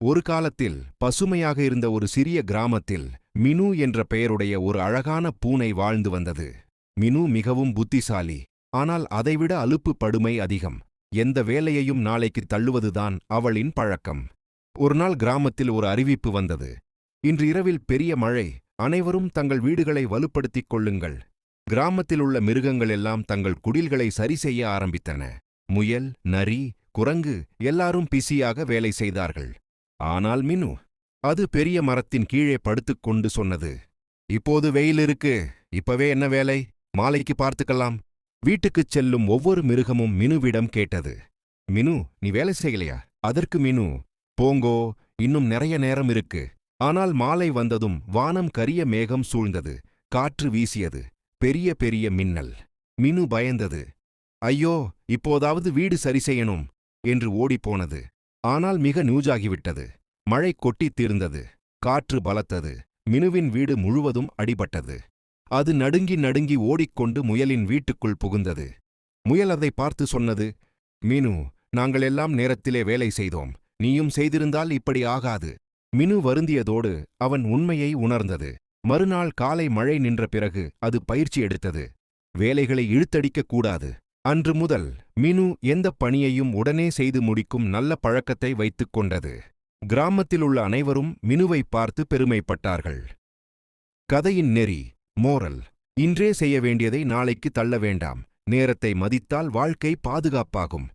ஒரு காலத்தில் பசுமையாக இருந்த ஒரு சிறிய கிராமத்தில் மினு என்ற பெயருடைய ஒரு அழகான பூனை வாழ்ந்து வந்தது. மினு மிகவும் புத்திசாலி. ஆனால் அதைவிட அலுப்பு படுமை அதிகம். எந்த வேலையையும் நாளைக்கு தள்ளுவதுதான் அவளின் பழக்கம். ஒருநாள் கிராமத்தில் ஒரு அறிவிப்பு வந்தது. இன்று இரவில் பெரிய மழை. அனைவரும் தங்கள் வீடுகளை வலுப்படுத்திக் கொள்ளுங்கள். கிராமத்தில் உள்ள மிருகங்கள் எல்லாம் தங்கள் குடில்களை சரி செய்ய ஆரம்பித்தன. முயல், நரி, குரங்கு எல்லாரும் பிஸியாக வேலை செய்தார்கள். ஆனால் மினு, அது பெரிய மரத்தின் கீழே படுத்துக்கொண்டு சொன்னது, இப்போது வெயில் இருக்கு, இப்பவே என்ன வேலை, மாலைக்கு பார்த்துக்கலாம். வீட்டுக்குச் செல்லும் ஒவ்வொரு மிருகமும் மினுவிடம் கேட்டது, மினு, நீ வேலை செய்யலையா? அதற்கு மினு, போங்கோ, இன்னும் நிறைய நேரம் இருக்கு. ஆனால் மாலை வந்ததும் வானம் கரிய மேகம் சூழ்ந்தது. காற்று வீசியது. பெரிய பெரிய மின்னல். மினு பயந்தது. ஐயோ, இப்போதாவது வீடு சரி செய்யணும் என்று ஓடிப்போனது. ஆனால் மிக நியூஜாகிவிட்டது. மழை கொட்டித் தீர்ந்தது. காற்று பலத்தது. மினுவின் வீடு முழுவதும் அடிபட்டது. அது நடுங்கி நடுங்கி ஓடிக்கொண்டு முயலின் வீட்டுக்குள் புகுந்தது. முயல் அதை பார்த்து சொன்னது, மினு, நாங்கள் எல்லாம் நேரத்திலே வேலை செய்தோம். நீயும் செய்திருந்தால் இப்படி ஆகாது. மினு வருந்தியதோடு அவன் உண்மையை உணர்ந்தது. மறுநாள் காலை மழை நின்ற பிறகு அது பயிற்சி எடுத்தது. வேலைகளை இழுத்தடிக்கக் கூடாது. அன்று முதல் மினு எந்தப் பணியையும் உடனே செய்து முடிக்கும் நல்ல பழக்கத்தை வைத்துக் கொண்டது. கிராமத்தில் உள்ள அனைவரும் மினுவை பார்த்து பெருமைப்பட்டார்கள். கதையின் நெறி, மோரல்: இன்றே செய்ய வேண்டியதை நாளைக்கு தள்ள வேண்டாம். நேரத்தை மதித்தால் வாழ்க்கை பாதுகாப்பாகும்.